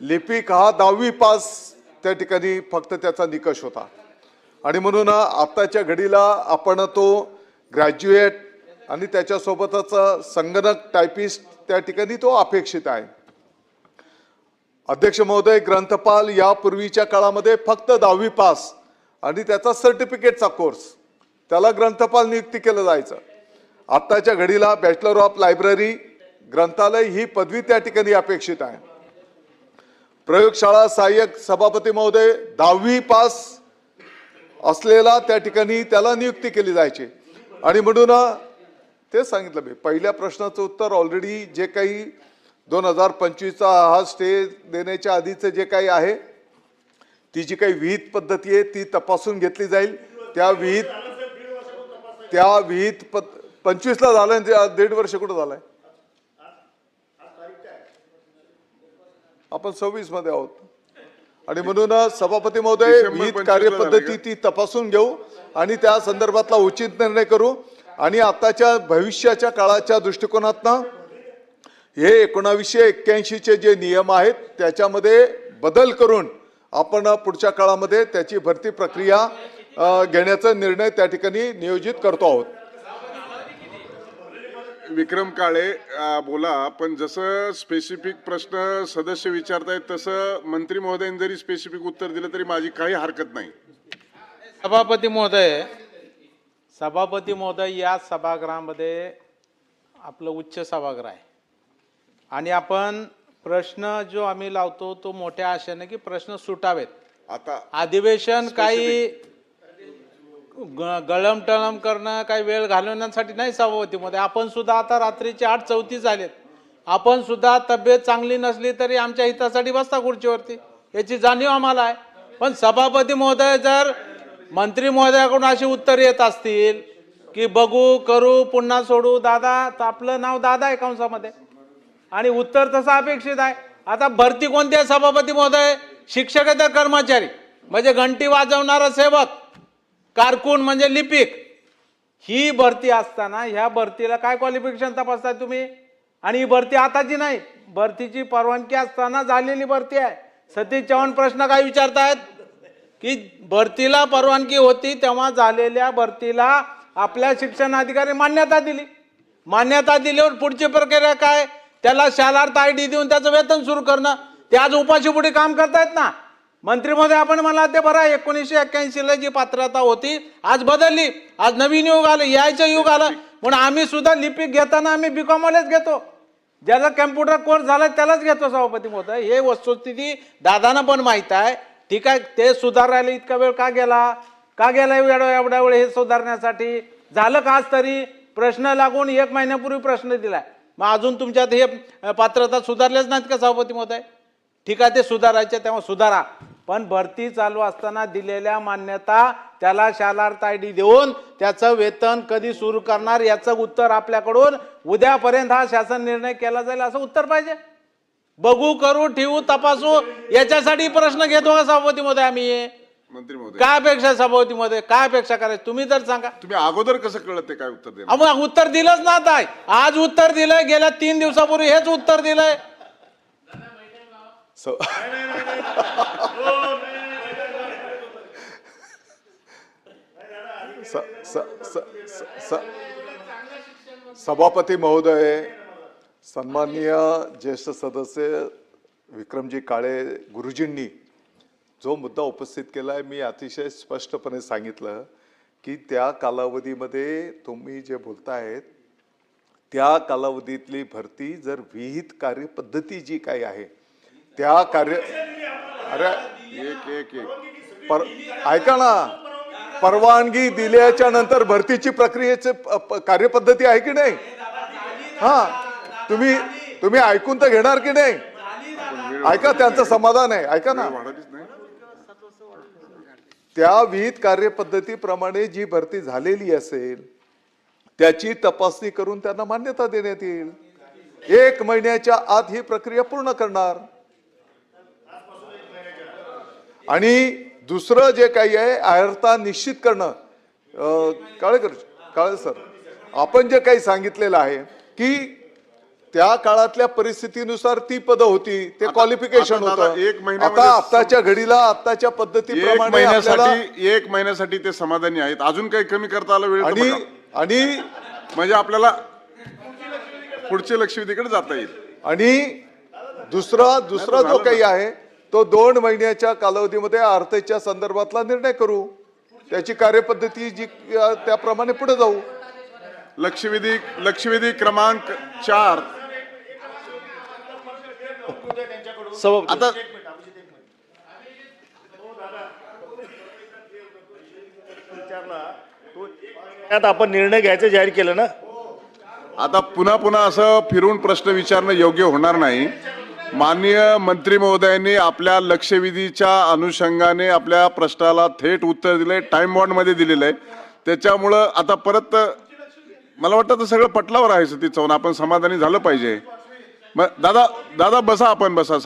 लिपिक हा 10वी पास त्या ठिकाणी फक्त त्याचा निकष होता आणि म्हणून आताच्या घडीला आपण तो ग्रॅज्युएट आणि त्याच्यासोबतच संगणक टायपिस्ट त्या ठिकाणी तो अपेक्षित आहे। अध्यक्ष महोदय, ग्रंथपाल यापूर्वीच्या काळामध्ये फक्त 10वी पास आणि त्याचा सर्टिफिकेटचा कोर्स, त्याला ग्रंथपाल नियुक्ती केलं जायचं। आताच्या घडीला बॅचलर ऑफ लायब्ररी ग्रंथालय ही पदवी त्या ठिकाणी अपेक्षित आहे। प्रयोगशाळा सहाय्यक सभापती महोदय 10वी पास असलेला त्या ठिकाणी त्याला नियुक्ती केली जायची आणि म्हणून ते सांगितलं मी। पहिल्या प्रश्नाचं उत्तर ऑलरेडी जे काही 2025चा हा स्टे देण्याच्या आधीचं जे काही आहे ती जी काही विहित पद्धती आहे ती तपासून घेतली जाईल। त्या विहित 25ला झालं, 1.5 वर्ष कुठं झालंय, आपण 26 मध्ये आहोत आणि म्हणून सभापती महोदय विहित कार्यपद्धती ती तपासून घेऊ आणि त्या संदर्भातला उचित निर्णय करू आणि आताच्या भविष्याच्या काळाच्या दृष्टिकोनातनं हे 1981चे जे नियम आहेत त्याच्यामध्ये बदल करून आपण पुढच्या काळामध्ये त्याची भरती प्रक्रिया घेण्याचा निर्णय त्या ठिकाणी नियोजित करतो आहोत। विक्रम काळे बोला, पण जसं स्पेसिफिक प्रश्न सदस्य विचारतायत तसं मंत्री महोदयांनी जरी स्पेसिफिक उत्तर दिलं तरी माझी काही हरकत नाही। सभापती महोदय या सभागृहामध्ये आपलं उच्च सभागृह आहे आणि आपण प्रश्न जो आम्ही लावतो तो मोठ्या आशेने की प्रश्न सुटावेत। आता अधिवेशन काही गळमटळम करणं, काही वेळ घालवण्यासाठी नाही सभापती महोदय। आपण सुद्धा आता रात्रीचे 8:34 झालेत, आपण सुद्धा तब्येत चांगली नसली तरी आमच्या हितासाठी बसता खुर्चीवरती, याची जाणीव आम्हाला आहे। पण सभापती महोदय जर मंत्री महोदयाकडून अशी उत्तर येत असतील की बघू करू पुन्हा सोडू दादा, तर आपलं नाव दादा आहे कंसामध्ये आणि उत्तर तसं अपेक्षित आहे। आता भरती कोणती आहे सभापती महोदय? शिक्षकेतर कर्मचारी म्हणजे घंटी वाजवणारा सेवक, कारकून म्हणजे लिपिक, ही भरती असताना ह्या भरतीला काय क्वालिफिकेशन तपासताय तुम्ही? आणि ही भरती आताची नाही, भरतीची परवानगी असताना झालेली भरती आहे। सतीश चव्हाण प्रश्न काय विचारतायत की भरतीला परवानगी होती तेव्हा झालेल्या भरतीला आपल्या शिक्षण अधिकारी मान्यता दिली, मान्यता दिल्यावर पुढची प्रक्रिया काय? त्याला शालार्थ ID देऊन त्याचं वेतन सुरू करणं। ते आज उपाशीपुढे काम करतायत ना मंत्री महोदय। आपण मला ते बरं 1981ला जी पात्रता होती आज बदलली, आज नवीन युग आलं, यायचं युग आलं म्हणून आम्ही सुद्धा लिपिक घेताना आम्ही BCom वालेच घेतो, ज्याला कम्प्युटर कोर्स झाला त्यालाच घेतो सभापती महोदय। हे वस्तुस्थिती दादांना पण माहित आहे, ठीक आहे। ते सुधारायला इतका वेळ का गेला एवढ्या वेळ हे सुधारण्यासाठी? झालं का आज तरी? प्रश्न लागून 1 महिन्यापूर्वी प्रश्न दिलाय, मग अजून तुमच्यात हे पात्रता सुधारल्याच नाहीत का सभापती महोदय? ठीक आहे, ते सुधारायचे तेव्हा सुधारा, पण भरती चालू असताना दिलेल्या मान्यता त्याला शालार्थ ID देऊन त्याचं वेतन कधी सुरू करणार याचं उत्तर आपल्याकडून उद्यापर्यंत हा शासन निर्णय केला जाईल असं उत्तर पाहिजे। बघू करू ठेवू तपासू याच्यासाठी प्रश्न घेतो का सभापती महोदय आम्ही? मंत्री महोदय काय अपेक्षा सभापती मध्ये, काय अपेक्षा करायची तुम्ही तर सांगा। तुम्ही अगोदर कसं कळत ते काय उत्तर द्या? मग उत्तर दिलंच ना, आता आज उत्तर दिलंय, गेल्या 3 दिवसापूर्वी हेच उत्तर दिलंय। सभापती महोदय, सन्माननीय ज्येष्ठ सदस्य विक्रमजी काळे गुरुजींनी जो मुद्दा उपस्थित केलाय मी अतिशय स्पष्टपणे सांगितलं की त्या कालावधीमध्ये तुम्ही जे बोलतायत त्या कालावधीतली भरती जर विहित कार्यपद्धती जी काही आहे त्या कार्य, अरे एक ऐका ना, परवानगी दिल्याच्या नंतर भरतीची प्रक्रियेचे कार्यपद्धती आहे की नाही? हा, तुम्ही ऐकून तर घेणार की नाही? ऐका, त्यांचं समाधान आहे, ऐका ना। त्या विहित कार्यपद्धतीप्रमाणे जी भरती झालेली असेल त्याची तपासणी करून त्यांना मान्यता देण्यात येईल। 1 महिन्याच्या आत ही प्रक्रिया पूर्ण करणार। आणि दुसरं जे काही आहे अर्हता निश्चित करणं, काळे सर आपण जे काही सांगितलेलं आहे की त्या काळातल्या परिस्थितीनुसार ती पदं होती, ते क्वालिफिकेशन आता दादा, होतं. एक महिन्यामध्ये आता आताच्या घडीला आताच्या पद्धतीप्रमाणे आपल्याला एक महिन्यासाठी ते समाधानी आहेत. अजून काही कमी करता आलं वेळ तर आणि बघा. आणि म्हणजे आपल्याला पुढच्या लक्षवेधीकडे जाता येईल. आणि दुसरा जो काही आहे तो 2 महिन्याच्या कालावधीमध्ये आरतीच्या संदर्भातला निर्णय करू, त्याची कार्यपद्धती जी त्याप्रमाणे पुढे जाऊ. लक्षवेधी क्रमांक 4. आता त्यात आपण निर्णय घ्यायचं जाहीर केलं ना. आता पुन्हा असं फिरून प्रश्न विचारणं योग्य होणार नाही. माननीय मंत्री महोदयांनी आपल्या लक्षवेधीच्या अनुषंगाने आपल्या प्रश्नाला थेट उत्तर दिलंय, टाइम बॉन्ड मध्ये दिलेलं आहे. त्याच्यामुळं आता परत मला वाटतं तर सगळं पटलावर आहे सतीश चव्हाण, आपण समाधानी झालं पाहिजे. दादा बसा, आपण बसा.